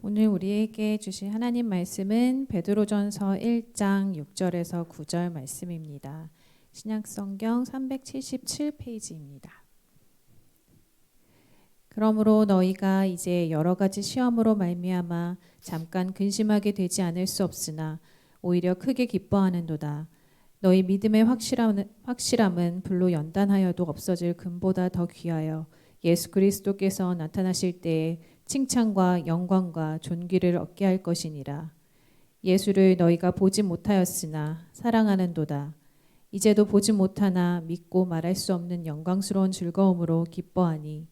오늘 우리에게 주신 하나님 말씀은 베드로전서 1장 6절에서 9절 말씀입니다. 신약성경 377페이지입니다. 그러므로 너희가 이제 여러 가지 시험으로 말미암아 잠깐 근심하게 되지 않을 수 없으나 오히려 크게 기뻐하는도다. 너희 믿음의 확실함은 불로 연단하여도 없어질 금보다 더 귀하여 예수 그리스도께서 나타나실 때에 칭찬과 영광과 존귀를 얻게 할 것이니라. 예수를 너희가 보지 못하였으나 사랑하는도다. 이제도 보지 못하나 믿고 말할 수 없는 영광스러운 즐거움으로 기뻐하니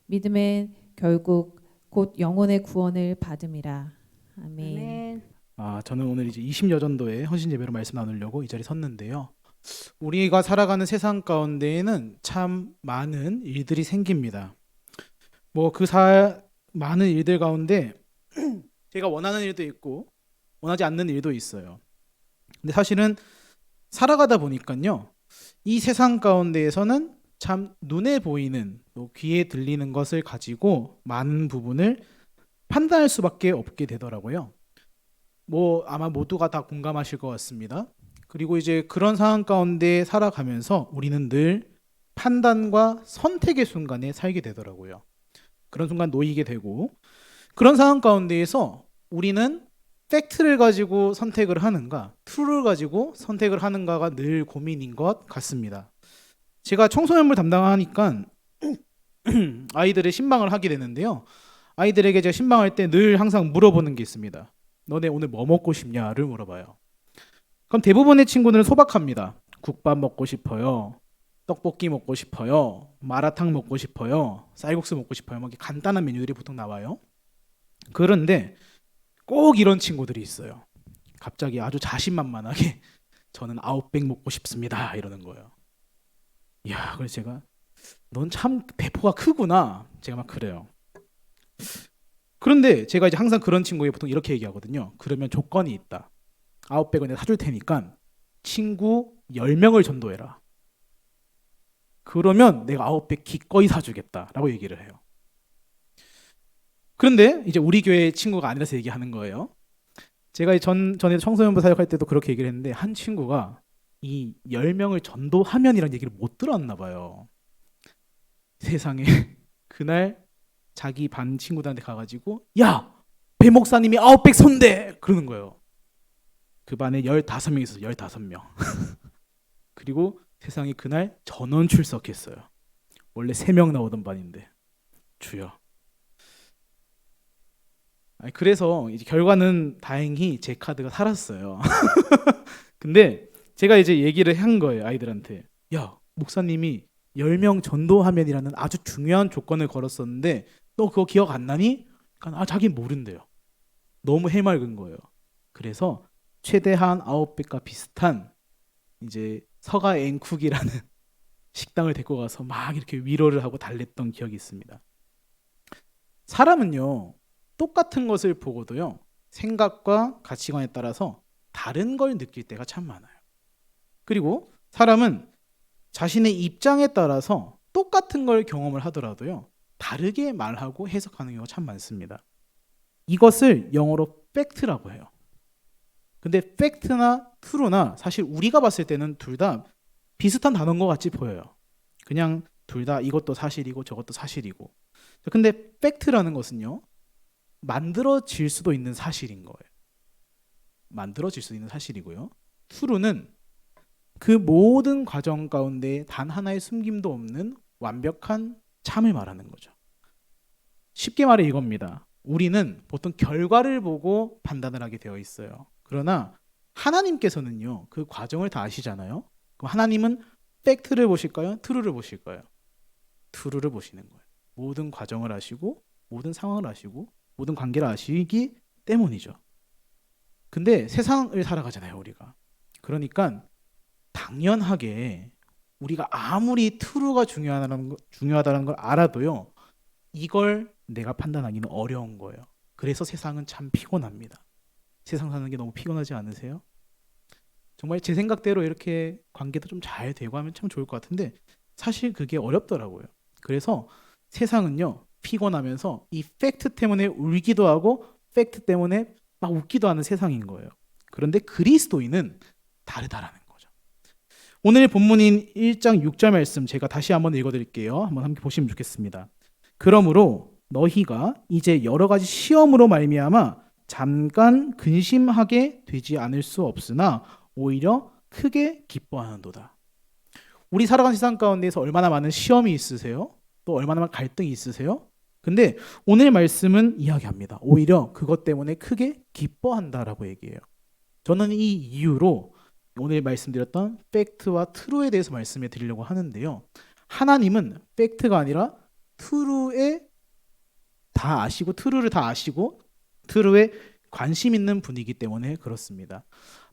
믿음의 결국 곧 영혼의 구원을 받음이라. 아멘. 아멘. 저는 오늘 이제 20여 전도의 헌신 예배로 말씀 나누려고 이 자리에 섰는데요. 우리가 살아가는 세상 가운데에는 참 많은 일들이 생깁니다. 많은 일들 가운데 제가 원하는 일도 있고 원하지 않는 일도 있어요. 근데 사실은 살아가다 보니까요, 이 세상 가운데에서는 참 눈에 보이는 또 귀에 들리는 것을 가지고 많은 부분을 판단할 수밖에 없게 되더라고요. 아마 모두가 다 공감하실 것 같습니다. 그리고 이제 그런 상황 가운데 살아가면서 우리는 늘 판단과 선택의 순간에 살게 되더라고요. 그런 순간 놓이게 되고, 그런 상황 가운데에서 우리는 팩트를 가지고 선택을 하는가, 트루를 가지고 선택을 하는가가 늘 고민인 것 같습니다. 제가 청소년부 담당하니까 아이들의 신방을 하게 되는데요. 아이들에게 제가 신방할 때 늘 항상 물어보는 게 있습니다. 너네 오늘 뭐 먹고 싶냐를 물어봐요. 그럼 대부분의 친구들은 소박합니다. 국밥 먹고 싶어요. 떡볶이 먹고 싶어요. 마라탕 먹고 싶어요. 쌀국수 먹고 싶어요. 이렇게 간단한 메뉴들이 보통 나와요. 그런데 꼭 이런 친구들이 있어요. 갑자기 아주 자신만만하게 저는 아웃백 먹고 싶습니다 이러는 거예요. 이야, 그래서 제가 넌 참 배포가 크구나. 제가 막 그래요. 그런데 제가 이제 항상 그런 친구에게 보통 이렇게 얘기하거든요. 그러면 조건이 있다. 아웃백을 내가 사줄 테니까 친구 10명을 전도해라. 그러면 내가 아웃백 기꺼이 사주겠다라고 얘기를 해요. 그런데 이제 우리 교회 친구가 아니라서 얘기하는 거예요. 제가 전에 청소년부 사역할 때도 그렇게 얘기를 했는데, 한 친구가 이 10명을 전도하면이라는 얘기를 못 들었나 봐요. 세상에. 그날 자기 반 친구들한테 가가지고 야! 배 목사님이 아웃백 손대! 그러는 거예요. 그 반에 15명 있어서 15명. 그리고 세상에 그날 전원 출석했어요. 원래 3명 나오던 반인데. 주여. 그래서 이제 결과는 다행히 제 카드가 살았어요. 근데 제가 이제 얘기를 한 거예요, 아이들한테. 야, 목사님이 10명 전도하면이라는 아주 중요한 조건을 걸었었는데 너 그거 기억 안 나니? 그러니까 자기는 모른대요. 너무 해맑은 거예요. 그래서 최대한 아웃백과 비슷한 이제 서가 앵쿡이라는 식당을 데리고 가서 막 이렇게 위로를 하고 달랬던 기억이 있습니다. 사람은요, 똑같은 것을 보고도요, 생각과 가치관에 따라서 다른 걸 느낄 때가 참 많아요. 그리고 사람은 자신의 입장에 따라서 똑같은 걸 경험을 하더라도요, 다르게 말하고 해석하는 경우가 참 많습니다. 이것을 영어로 팩트라고 해요. 근데 팩트나 트루나 사실 우리가 봤을 때는 둘 다 비슷한 단어인 것 같이 보여요. 그냥 둘 다 이것도 사실이고 저것도 사실이고. 근데 팩트라는 것은요, 만들어질 수도 있는 사실인 거예요. 만들어질 수 있는 사실이고요. 트루는 그 모든 과정 가운데 단 하나의 숨김도 없는 완벽한 참을 말하는 거죠. 쉽게 말해 이겁니다. 우리는 보통 결과를 보고 판단을 하게 되어 있어요. 그러나 하나님께서는요, 그 과정을 다 아시잖아요. 그럼 하나님은 팩트를 보실까요? 트루를 보실까요? 트루를 보시는 거예요. 모든 과정을 아시고 모든 상황을 아시고 모든 관계를 아시기 때문이죠. 근데 세상을 살아가잖아요, 우리가. 그러니까 당연하게 우리가 아무리 트루가 중요하다는 걸 알아도요, 이걸 내가 판단하기는 어려운 거예요. 그래서 세상은 참 피곤합니다. 세상 사는 게 너무 피곤하지 않으세요? 정말 제 생각대로 이렇게 관계도 좀 잘 되고 하면 참 좋을 것 같은데 사실 그게 어렵더라고요. 그래서 세상은요, 피곤하면서 이 팩트 때문에 울기도 하고 팩트 때문에 막 웃기도 하는 세상인 거예요. 그런데 그리스도인은 다르다라는 거죠. 오늘 본문인 1장 6절 말씀 제가 다시 한번 읽어드릴게요. 한번 함께 보시면 좋겠습니다. 그러므로 너희가 이제 여러 가지 시험으로 말미암아 잠깐 근심하게 되지 않을 수 없으나 오히려 크게 기뻐하는도다. 우리 살아가는 세상 가운데에서 얼마나 많은 시험이 있으세요? 또 얼마나 많은 갈등이 있으세요? 근데 오늘 말씀은 이야기합니다. 오히려 그것 때문에 크게 기뻐한다라고 얘기해요. 저는 이 이유로 오늘 말씀드렸던 팩트와 트루에 대해서 말씀해 드리려고 하는데요. 하나님은 팩트가 아니라 트루에 다 아시고 트루를 다 아시고 트루에 관심 있는 분이기 때문에 그렇습니다.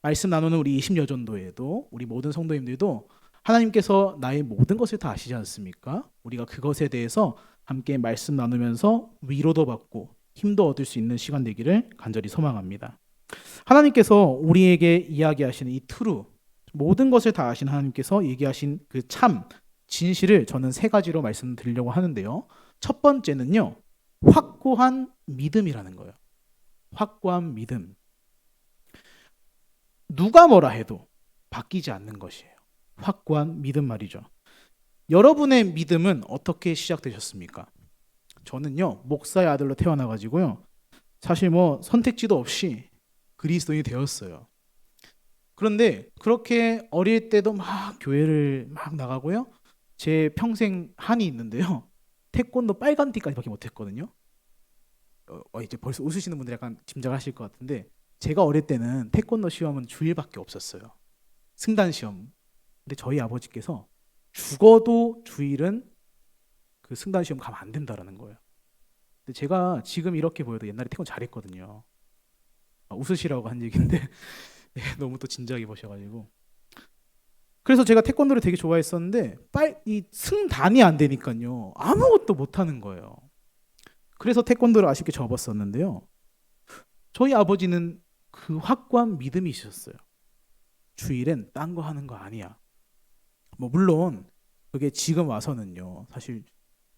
말씀 나누는 우리 20여전도에도 우리 모든 성도님들도 하나님께서 나의 모든 것을 다 아시지 않습니까? 우리가 그것에 대해서 함께 말씀 나누면서 위로도 받고 힘도 얻을 수 있는 시간 되기를 간절히 소망합니다. 하나님께서 우리에게 이야기하시는 이 트루, 모든 것을 다 아신 하나님께서 얘기하신 그 참, 진실을 저는 세 가지로 말씀드리려고 하는데요. 첫 번째는요, 확고한 믿음이라는 거예요. 확고한 믿음. 누가 뭐라 해도 바뀌지 않는 것이에요. 확고한 믿음 말이죠. 여러분의 믿음은 어떻게 시작되셨습니까? 저는요, 목사의 아들로 태어나가지고요, 사실 뭐 선택지도 없이 그리스도인이 되었어요. 그런데 그렇게 어릴 때도 막 교회를 막 나가고요, 제 평생 한이 있는데요, 태권도 빨간 띠까지밖에 못했거든요. 이제 벌써 웃으시는 분들 약간 짐작하실 것 같은데, 제가 어릴 때는 태권도 시험은 주일밖에 없었어요. 승단 시험. 근데 저희 아버지께서 죽어도 주일은 그 승단 시험 가면 안 된다라는 거예요. 근데 제가 지금 이렇게 보여도 옛날에 태권 잘했거든요. 웃으시라고 한 얘기인데 너무 또 진지하게 보셔가지고. 그래서 제가 태권도를 되게 좋아했었는데 이 승단이 안 되니까요, 아무것도 못하는 거예요. 그래서 태권도를 아쉽게 접었었는데요, 저희 아버지는 그 확고한 믿음이 있었어요. 주일엔 딴 거 하는 거 아니야. 뭐 물론 그게 지금 와서는요, 사실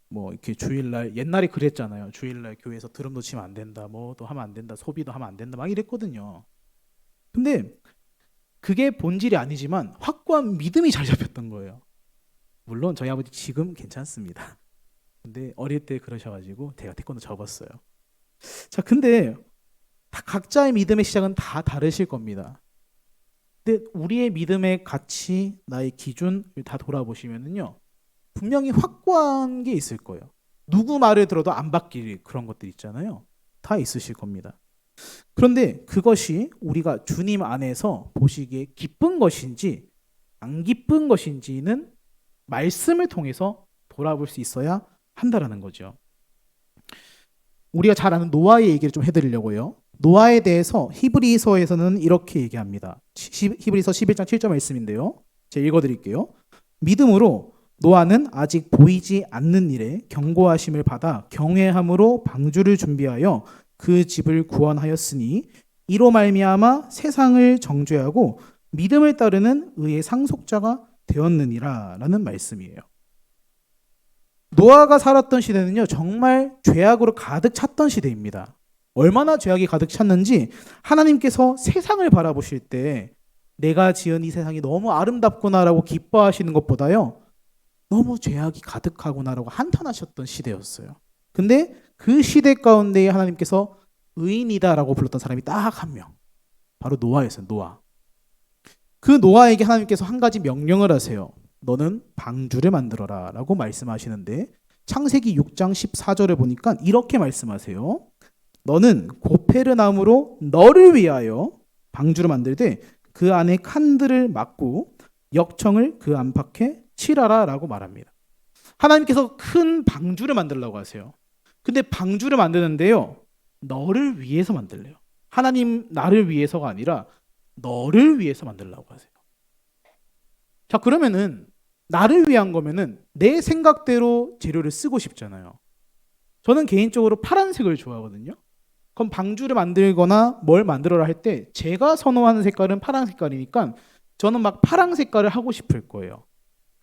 뭐 이렇게 주일날, 옛날에 그랬잖아요. 주일날 교회에서 드럼도 치면 안 된다, 뭐도 하면 안 된다, 소비도 하면 안 된다, 막 이랬거든요. 근데 그게 본질이 아니지만 확고한 믿음이 잘 잡혔던 거예요. 물론 저희 아버지 지금 괜찮습니다. 근데 어릴 때 그러셔가지고 제가 태권도 접었어요. 자, 근데 다 각자의 믿음의 시작은 다 다르실 겁니다. 근데 우리의 믿음의 가치, 나의 기준을 다 돌아보시면은요, 분명히 확고한 게 있을 거예요. 누구 말을 들어도 안 바뀔 그런 것들 있잖아요. 다 있으실 겁니다. 그런데 그것이 우리가 주님 안에서 보시기에 기쁜 것인지 안 기쁜 것인지는 말씀을 통해서 돌아볼 수 있어야 한다라는 거죠. 우리가 잘 아는 노아의 얘기를 좀 해드리려고요. 노아에 대해서 히브리서에서는 이렇게 얘기합니다. 히브리서 11장 7절 말씀인데요, 제가 읽어드릴게요. 믿음으로 노아는 아직 보이지 않는 일에 경고하심을 받아 경외함으로 방주를 준비하여 그 집을 구원하였으니 이로 말미암아 세상을 정죄하고 믿음을 따르는 의의 상속자가 되었느니라 라는 말씀이에요. 노아가 살았던 시대는요, 정말 죄악으로 가득 찼던 시대입니다. 얼마나 죄악이 가득 찼는지 하나님께서 세상을 바라보실 때 내가 지은 이 세상이 너무 아름답구나라고 기뻐하시는 것보다요, 너무 죄악이 가득하구나라고 한탄하셨던 시대였어요. 근데 그 시대 가운데에 하나님께서 의인이다라고 불렀던 사람이 딱 한 명, 바로 노아였어요. 노아. 그 노아에게 하나님께서 한 가지 명령을 하세요. 너는 방주를 만들어라 라고 말씀하시는데, 창세기 6장 14절을 보니까 이렇게 말씀하세요. 너는 고페르나무로 너를 위하여 방주를 만들되 그 안에 칸들을 막고 역청을 그 안팎에 칠하라 라고 말합니다. 하나님께서 큰 방주를 만들려고 하세요. 근데 방주를 만드는데요, 너를 위해서 만들래요. 하나님 나를 위해서가 아니라 너를 위해서 만들려고 하세요. 자, 그러면은 나를 위한 거면은 내 생각대로 재료를 쓰고 싶잖아요. 저는 개인적으로 파란색을 좋아하거든요. 그럼 방주를 만들거나 뭘 만들어라 할 때 제가 선호하는 색깔은 파란 색깔이니까 저는 막 파란 색깔을 하고 싶을 거예요.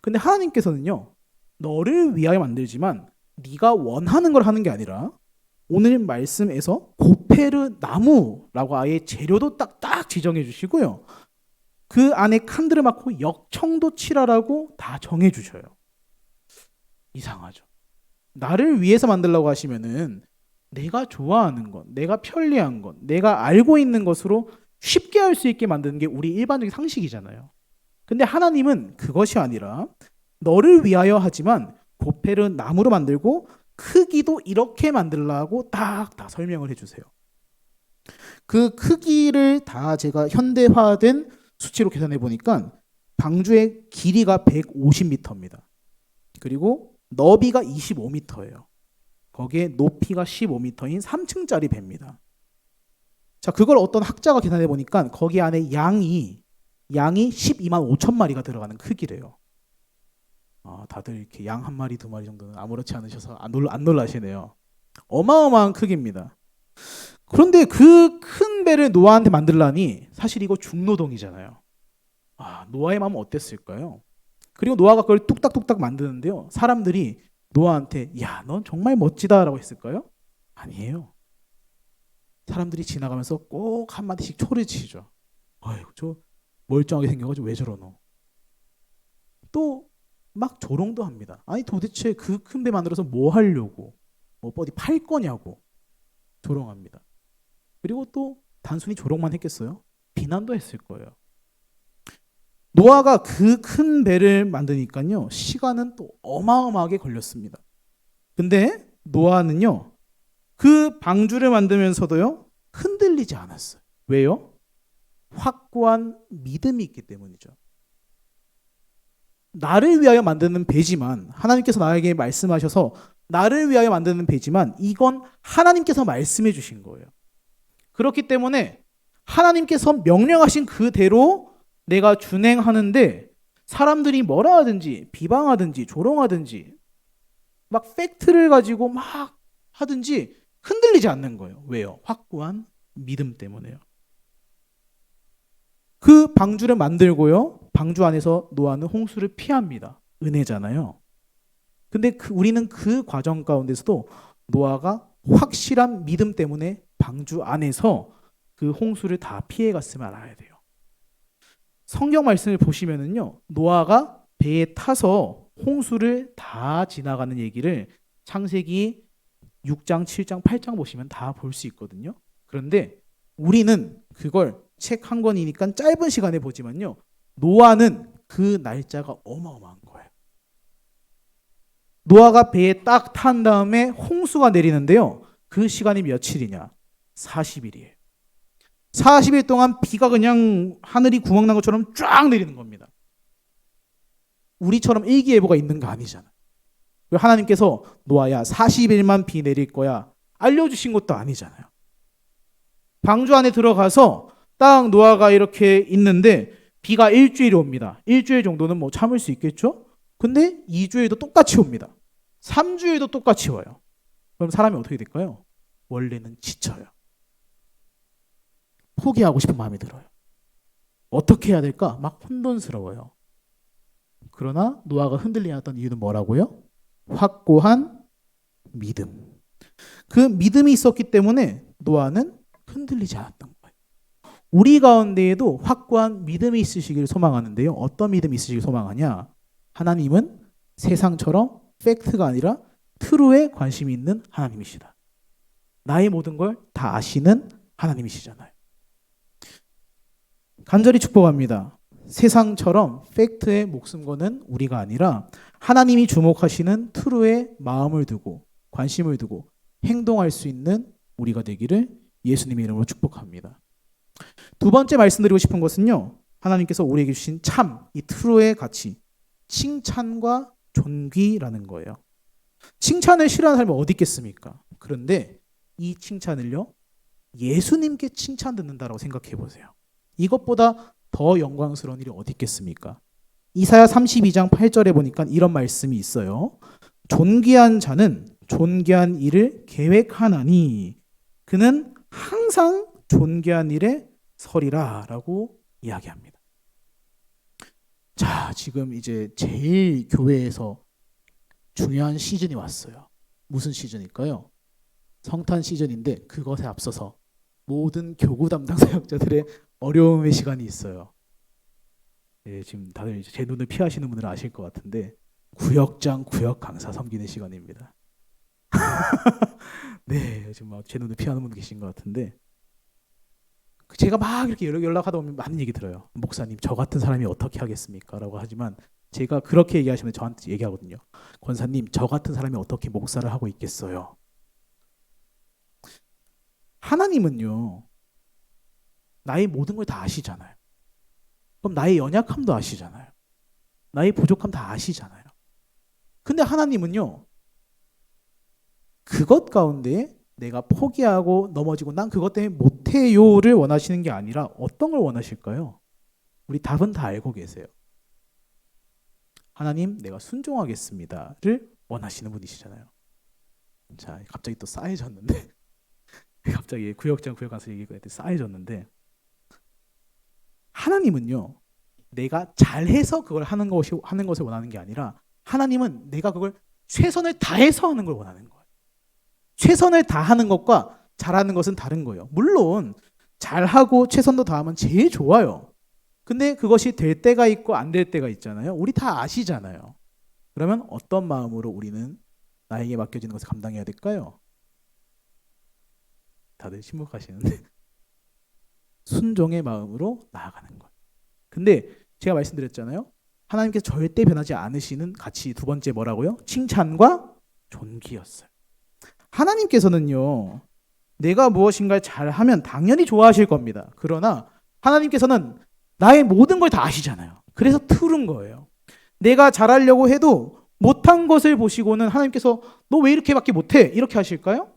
근데 하나님께서는요, 너를 위하여 만들지만 네가 원하는 걸 하는 게 아니라 오늘 말씀에서 고페르 나무라고 아예 재료도 딱딱 지정해 주시고요. 그 안에 칸들을 막고 역청도 칠하라고 다 정해 주셔요. 이상하죠. 나를 위해서 만들려고 하시면은 내가 좋아하는 것, 내가 편리한 것, 내가 알고 있는 것으로 쉽게 할 수 있게 만드는 게 우리 일반적인 상식이잖아요. 근데 하나님은 그것이 아니라 너를 위하여 하지만 고페르 나무로 만들고 크기도 이렇게 만들라고 딱 다 설명을 해주세요. 그 크기를 다 제가 현대화된 수치로 계산해 보니까 방주의 길이가 150m입니다. 그리고 너비가 25m예요. 거기에 높이가 15m인 3층짜리 배입니다. 자, 그걸 어떤 학자가 계산해 보니까 거기 안에 양이 12만 5천 마리가 들어가는 크기래요. 다들 이렇게 양 한 마리, 두 마리 정도는 아무렇지 않으셔서 안 놀라시네요. 어마어마한 크기입니다. 그런데 그 큰 배를 노아한테 만들라니 사실 이거 중노동이잖아요. 노아의 마음은 어땠을까요? 그리고 노아가 그걸 뚝딱뚝딱 만드는데요. 사람들이 노아한테 야, 넌 정말 멋지다라고 했을까요? 아니에요. 사람들이 지나가면서 꼭 한마디씩 소리치죠. 아유, 저 멀쩡하게 생겨가지고 왜 저러노? 또 막 조롱도 합니다. 아니 도대체 그 큰 배 만들어서 뭐 하려고? 뭐 어디 팔 거냐고 조롱합니다. 그리고 또 단순히 조롱만 했겠어요? 비난도 했을 거예요. 노아가 그 큰 배를 만드니까요, 시간은 또 어마어마하게 걸렸습니다. 근데 노아는요, 그 방주를 만들면서도요, 흔들리지 않았어요. 왜요? 확고한 믿음이 있기 때문이죠. 나를 위하여 만드는 배지만, 하나님께서 나에게 말씀하셔서 나를 위하여 만드는 배지만 이건 하나님께서 말씀해 주신 거예요. 그렇기 때문에 하나님께서 명령하신 그대로 내가 준행하는데 사람들이 뭐라 하든지 비방하든지 조롱하든지 막 팩트를 가지고 막 하든지 흔들리지 않는 거예요. 왜요? 확고한 믿음 때문에요. 그 방주를 만들고요. 방주 안에서 노아는 홍수를 피합니다. 은혜잖아요. 근데 우리는 그 과정 가운데서도 노아가 확실한 믿음 때문에 방주 안에서 그 홍수를 다 피해갔음을 알아야 돼요. 성경 말씀을 보시면은요, 노아가 배에 타서 홍수를 다 지나가는 얘기를 창세기 6장, 7장, 8장 보시면 다 볼 수 있거든요. 그런데 우리는 그걸 책 한 권이니까 짧은 시간에 보지만요, 노아는 그 날짜가 어마어마한 거예요. 노아가 배에 딱 탄 다음에 홍수가 내리는데요, 그 시간이 며칠이냐? 40일이에요. 40일 동안 비가 그냥 하늘이 구멍 난 것처럼 쫙 내리는 겁니다. 우리처럼 일기예보가 있는 거 아니잖아. 하나님께서 노아야 40일만 비 내릴 거야 알려주신 것도 아니잖아요. 방주 안에 들어가서 딱 노아가 이렇게 있는데 비가 일주일이 옵니다. 일주일 정도는 뭐 참을 수 있겠죠? 근데 2주일도 똑같이 옵니다. 3주일도 똑같이 와요. 그럼 사람이 어떻게 될까요? 원래는 지쳐요. 포기하고 싶은 마음이 들어요. 어떻게 해야 될까? 막 혼돈스러워요. 그러나 노아가 흔들리지 않았던 이유는 뭐라고요? 확고한 믿음. 그 믿음이 있었기 때문에 노아는 흔들리지 않았던 거예요. 우리 가운데에도 확고한 믿음이 있으시길 소망하는데요. 어떤 믿음이 있으시길 소망하냐? 하나님은 세상처럼 팩트가 아니라 트루에 관심이 있는 하나님이시다. 나의 모든 걸 다 아시는 하나님이시잖아요. 간절히 축복합니다. 세상처럼 팩트에 목숨 거는 우리가 아니라 하나님이 주목하시는 트루에 마음을 두고 관심을 두고 행동할 수 있는 우리가 되기를 예수님의 이름으로 축복합니다. 두 번째 말씀드리고 싶은 것은요, 하나님께서 우리에게 주신 참, 이 트루의 가치, 칭찬과 존귀라는 거예요. 칭찬을 싫어하는 사람이 어디 있겠습니까? 그런데 이 칭찬을요, 예수님께 칭찬 듣는다라고 생각해 보세요. 이것보다 더 영광스러운 일이 어디 있겠습니까? 이사야 32장 8절에 보니까 이런 말씀이 있어요. 존귀한 자는 존귀한 일을 계획하나니 그는 항상 존귀한 일에 서리라 라고 이야기합니다. 자, 지금 이제 제일 교회에서 중요한 시즌이 왔어요. 무슨 시즌일까요? 성탄 시즌인데 그것에 앞서서 모든 교구 담당 사역자들의 어려움의 시간이 있어요. 예, 지금 다들 이제 제 눈을 피하시는 분들은 아실 것 같은데 구역장 구역 강사 섬기는 시간입니다. 네, 지금 막 제 눈을 피하는 분 계신 것 같은데 제가 막 이렇게 연락하다 보면 많은 얘기 들어요. 목사님, 저 같은 사람이 어떻게 하겠습니까? 라고 하지만 제가 그렇게 얘기하시면 저한테 얘기하거든요. 권사님, 저 같은 사람이 어떻게 목사를 하고 있겠어요? 하나님은요, 나의 모든 걸 다 아시잖아요. 그럼 나의 연약함도 아시잖아요. 나의 부족함 다 아시잖아요. 근데 하나님은요, 그것 가운데 내가 포기하고 넘어지고 난 그것 때문에 못해요를 원하시는 게 아니라 어떤 걸 원하실까요? 우리 답은 다 알고 계세요. 하나님, 내가 순종하겠습니다를 원하시는 분이시잖아요. 자, 갑자기 또 싸해졌는데 갑자기 구역장 구역 가서 얘기가 싸해졌는데 하나님은요, 내가 잘해서 그걸 하는 것을 원하는 게 아니라 하나님은 내가 그걸 최선을 다해서 하는 걸 원하는 거예요. 최선을 다하는 것과 잘하는 것은 다른 거예요. 물론 잘하고 최선도 다하면 제일 좋아요. 근데 그것이 될 때가 있고 안 될 때가 있잖아요. 우리 다 아시잖아요. 그러면 어떤 마음으로 우리는 나에게 맡겨지는 것을 감당해야 될까요? 다들 침묵하시는데 순종의 마음으로 나아가는 거예요. 근데 제가 말씀드렸잖아요. 하나님께서 절대 변하지 않으시는 가치 두 번째 뭐라고요? 칭찬과 존귀였어요. 하나님께서는요, 내가 무엇인가를 잘하면 당연히 좋아하실 겁니다. 그러나 하나님께서는 나의 모든 걸 다 아시잖아요. 그래서 틀은 거예요. 내가 잘하려고 해도 못한 것을 보시고는 하나님께서 너 왜 이렇게밖에 못해? 이렇게 하실까요?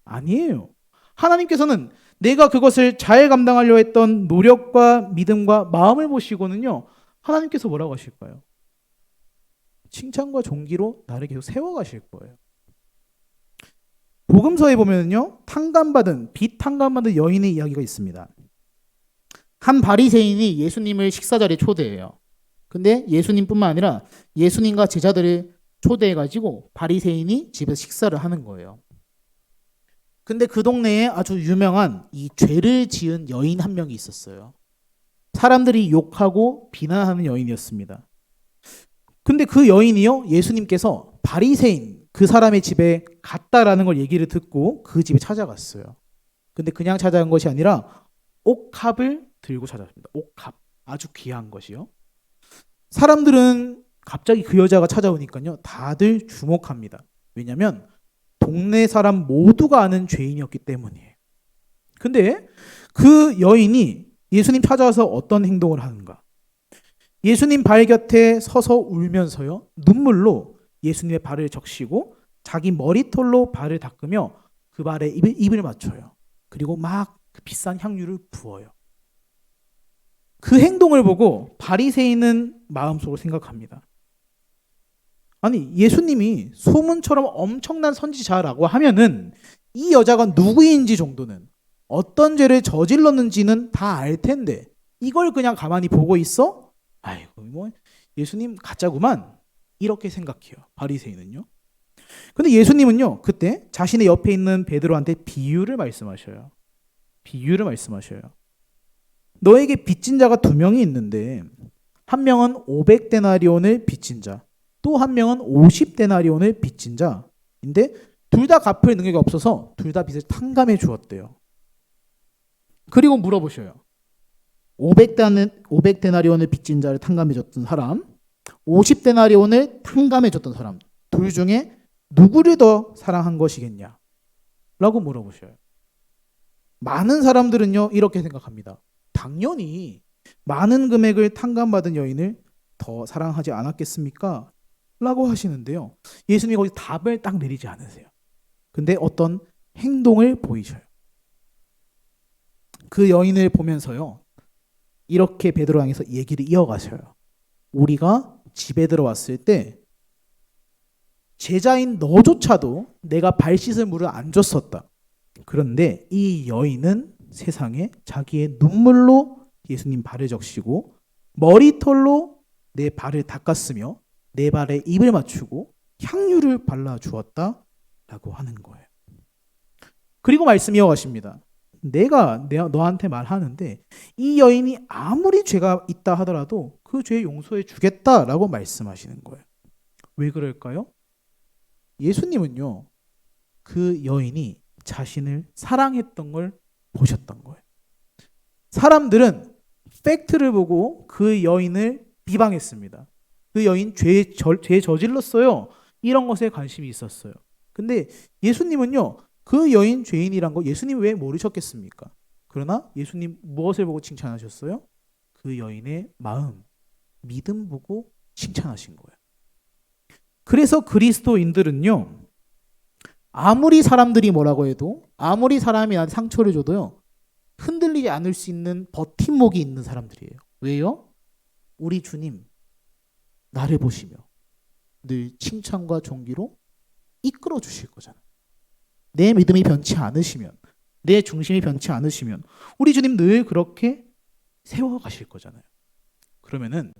아니에요. 하나님께서는 내가 그것을 잘 감당하려 했던 노력과 믿음과 마음을 보시고는요, 하나님께서 뭐라고 하실까요? 칭찬과 존귀로 나를 계속 세워가실 거예요. 복음서에 보면요, 빚 탕감받은 여인의 이야기가 있습니다. 한 바리새인이 예수님을 식사 자리에 초대해요. 근데 예수님뿐만 아니라 예수님과 제자들을 초대해가지고 바리새인이 집에서 식사를 하는 거예요. 근데 그 동네에 아주 유명한 이 죄를 지은 여인 한 명이 있었어요. 사람들이 욕하고 비난하는 여인이었습니다. 근데 그 여인이요, 예수님께서 바리새인 그 사람의 집에 갔다라는 걸 얘기를 듣고 그 집에 찾아갔어요. 근데 그냥 찾아간 것이 아니라 옥합을 들고 찾아왔습니다. 옥합, 아주 귀한 것이요. 사람들은 갑자기 그 여자가 찾아오니까요, 다들 주목합니다. 왜냐하면 동네 사람 모두가 아는 죄인이었기 때문이에요. 근데 그 여인이 예수님 찾아와서 어떤 행동을 하는가? 예수님 발 곁에 서서 울면서요, 눈물로 예수님의 발을 적시고 자기 머리털로 발을 닦으며 그 발에 입을 맞춰요. 그리고 막 그 비싼 향유를 부어요. 그 행동을 보고 바리새인은 마음속으로 생각합니다. 아니, 예수님이 소문처럼 엄청난 선지자라고 하면은 이 여자가 누구인지 정도는, 어떤 죄를 저질렀는지는 다 알 텐데 이걸 그냥 가만히 보고 있어? 아이고, 뭐 예수님 가짜구만, 이렇게 생각해요, 바리새인은요. 근데 예수님은요, 그때 자신의 옆에 있는 베드로한테 비유를 말씀하셔요. 너에게 빚진 자가 두 명이 있는데 한 명은 500데나리온을 빚진 자, 또 한 명은 50데나리온을 빚진 자인데 둘 다 갚을 능력이 없어서 둘 다 빚을 탕감해 주었대요. 그리고 물어보셔요. 500데나리온을 빚진 자를 탕감해 줬던 사람, 50데나리온을 탕감해 줬던 사람, 둘 중에 누구를 더 사랑한 것이겠냐? 라고 물어보셔요. 많은 사람들은요, 이렇게 생각합니다. 당연히 많은 금액을 탕감받은 여인을 더 사랑하지 않았겠습니까? 라고 하시는데요, 예수님이 거기서 답을 딱 내리지 않으세요. 근데 어떤 행동을 보이셔요. 그 여인을 보면서요, 이렇게 베드로 향해서 얘기를 이어가셔요. 우리가 집에 들어왔을 때 제자인 너조차도 내가 발 씻을 물을 안 줬었다. 그런데 이 여인은 세상에 자기의 눈물로 예수님 발을 적시고 머리털로 내 발을 닦았으며 내 발에 입을 맞추고 향유를 발라 주었다라고 하는 거예요. 그리고 말씀 이어가십니다. 내가 너한테 말하는데 이 여인이 아무리 죄가 있다 하더라도 그 죄 용서해 주겠다라고 말씀하시는 거예요. 왜 그럴까요? 예수님은요, 그 여인이 자신을 사랑했던 걸 보셨던 거예요. 사람들은 팩트를 보고 그 여인을 비방했습니다. 그 여인 죄 저질렀어요. 이런 것에 관심이 있었어요. 근데 예수님은요, 그 여인 죄인이란 거 예수님 왜 모르셨겠습니까? 그러나 예수님 무엇을 보고 칭찬하셨어요? 그 여인의 마음, 믿음 보고 칭찬하신 거예요. 그래서 그리스도인들은요, 아무리 사람들이 뭐라고 해도, 아무리 사람이 나한테 상처를 줘도요, 흔들리지 않을 수 있는 버팀목이 있는 사람들이에요. 왜요? 우리 주님 나를 보시며 늘 칭찬과 존귀로 이끌어 주실 거잖아요. 내 믿음이 변치 않으시면, 내 중심이 변치 않으시면 우리 주님 늘 그렇게 세워 가실 거잖아요. 그러면은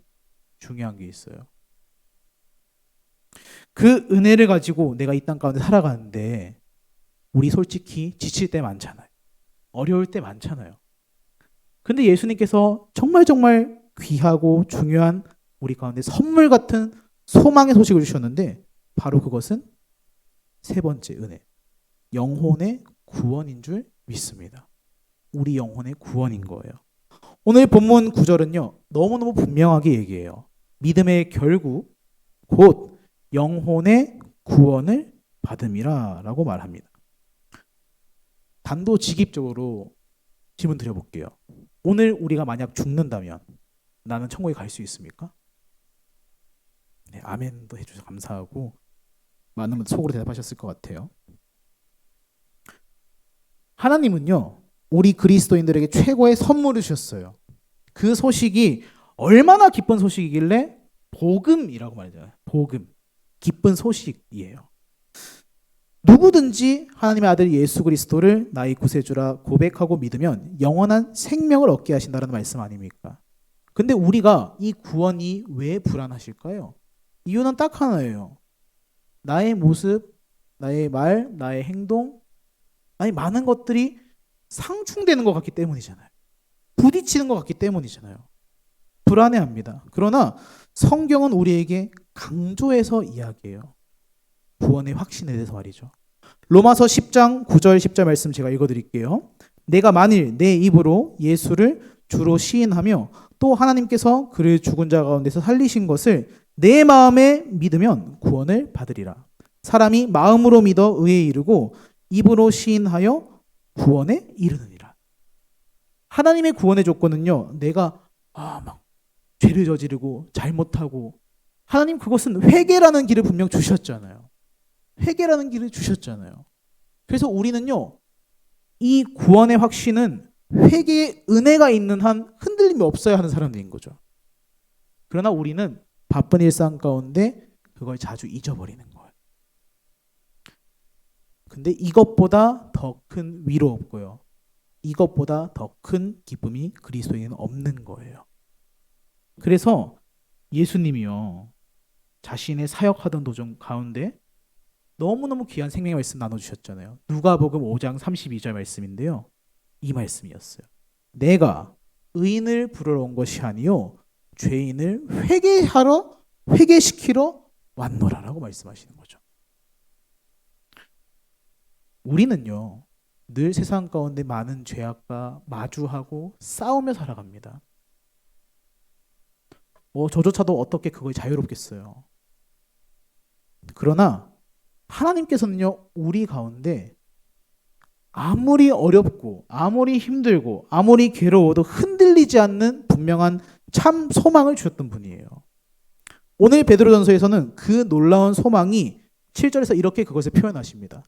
중요한 게 있어요. 그 은혜를 가지고 내가 이 땅 가운데 살아가는데 우리 솔직히 지칠 때 많잖아요. 어려울 때 많잖아요. 근데 예수님께서 정말 귀하고 중요한 우리 가운데 선물 같은 소망의 소식을 주셨는데 바로 그것은 세 번째 은혜, 영혼의 구원인 줄 믿습니다. 우리 영혼의 구원인 거예요. 오늘 본문 9절은요, 너무너무 분명하게 얘기해요. 믿음의 결국 곧 영혼의 구원을 받음이라 라고 말합니다. 단도직입적으로 질문 드려볼게요. 오늘 우리가 만약 죽는다면 나는 천국에 갈 수 있습니까? 네, 아멘도 해주셔서 감사하고 많은 분들 속으로 대답하셨을 것 같아요. 하나님은요, 우리 그리스도인들에게 최고의 선물을 주셨어요. 그 소식이 얼마나 기쁜 소식이길래 복음이라고 말하잖아요. 복음, 기쁜 소식이에요. 누구든지 하나님의 아들 예수 그리스도를 나의 구세주라 고백하고 믿으면 영원한 생명을 얻게 하신다는 말씀 아닙니까? 근데 우리가 이 구원이 왜 불안하실까요? 이유는 딱 하나예요. 나의 모습, 나의 말, 나의 행동, 아니 많은 것들이 상충되는 것 같기 때문이잖아요. 부딪히는 것 같기 때문이잖아요. 불안해합니다. 그러나 성경은 우리에게 강조해서 이야기해요. 구원의 확신에 대해서 말이죠. 로마서 10장 9절 10절 말씀 제가 읽어드릴게요. 내가 만일 내 입으로 예수를 주로 시인하며 또 하나님께서 그를 죽은 자 가운데서 살리신 것을 내 마음에 믿으면 구원을 받으리라. 사람이 마음으로 믿어 의에 이르고 입으로 시인하여 구원에 이르느니라. 하나님의 구원의 조건은요, 내가 막 죄를 저지르고 잘못하고, 하나님 그것은 회개라는 길을 분명 주셨잖아요. 회개라는 길을 주셨잖아요. 그래서 우리는요, 이 구원의 확신은 회개의 은혜가 있는 한 흔들림이 없어야 하는 사람들인 거죠. 그러나 우리는 바쁜 일상 가운데 그걸 자주 잊어버리는 거예요. 근데 이것보다 더 큰 위로 없고요, 이것보다 더 큰 기쁨이 그리스도인은 없는 거예요. 그래서 예수님이요, 자신의 사역하던 도중 가운데 너무너무 귀한 생명의 말씀 나눠주셨잖아요. 누가복음 5장 32절 말씀인데요, 이 말씀이었어요. 내가 의인을 부르러 온 것이 아니요 죄인을 회개시키러 왔노라라고 말씀하시는 거죠. 우리는요, 늘 세상 가운데 많은 죄악과 마주하고 싸우며 살아갑니다. 저조차도 어떻게 그걸 자유롭겠어요. 그러나 하나님께서는요, 우리 가운데 아무리 어렵고 아무리 힘들고 아무리 괴로워도 흔들리지 않는 분명한 참 소망을 주셨던 분이에요. 오늘 베드로전서에서는 그 놀라운 소망이 7절에서 이렇게 그것을 표현하십니다.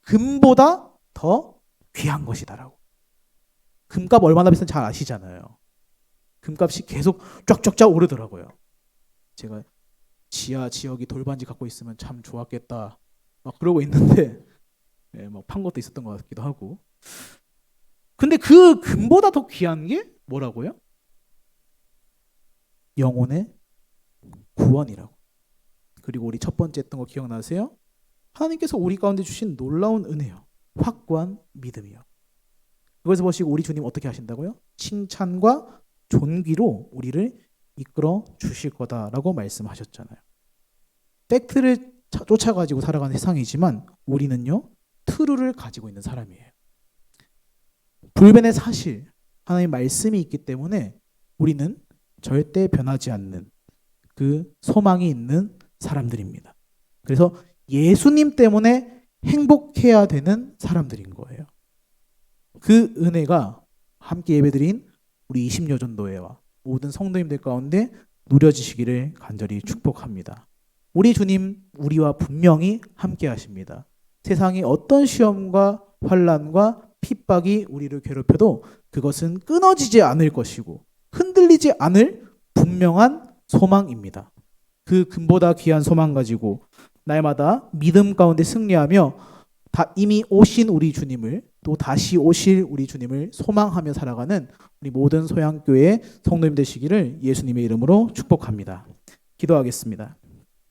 금보다 더 귀한 것이다라고. 금값 얼마나 비싼지 잘 아시잖아요. 금값이 계속 쫙쫙쫙 오르더라고요. 제가 지하 지역이 돌반지 갖고 있으면 참 좋았겠다 막 그러고 있는데, 막 판 것도 있었던 것 같기도 하고. 근데 그 금보다 더 귀한 게 뭐라고요? 영혼의 구원이라고. 그리고 우리 첫 번째 했던 거 기억나세요? 하나님께서 우리 가운데 주신 놀라운 은혜요. 확고한 믿음이요. 그것을 보시고 우리 주님 어떻게 하신다고요? 칭찬과 존귀로 우리를 이끌어 주실 거다라고 말씀하셨잖아요. 팩트를 쫓아가지고 살아가는 세상이지만 우리는요, 트루를 가지고 있는 사람이에요. 불변의 사실, 하나님의 말씀이 있기 때문에 우리는 절대 변하지 않는 그 소망이 있는 사람들입니다. 그래서 예수님 때문에 행복해야 되는 사람들인 거예요. 그 은혜가 함께 예배드린 우리 20여 전도회와 모든 성도님들 가운데 누려지시기를 간절히 축복합니다. 우리 주님 우리와 분명히 함께 하십니다. 세상의 어떤 시험과 환난과 핍박이 우리를 괴롭혀도 그것은 끊어지지 않을 것이고 흔들리지 않을 분명한 소망입니다. 그 금보다 귀한 소망 가지고 날마다 믿음 가운데 승리하며 이미 오신 우리 주님을 또 다시 오실 우리 주님을 소망하며 살아가는 우리 모든 소양교회 성도님 되시기를 예수님의 이름으로 축복합니다. 기도하겠습니다.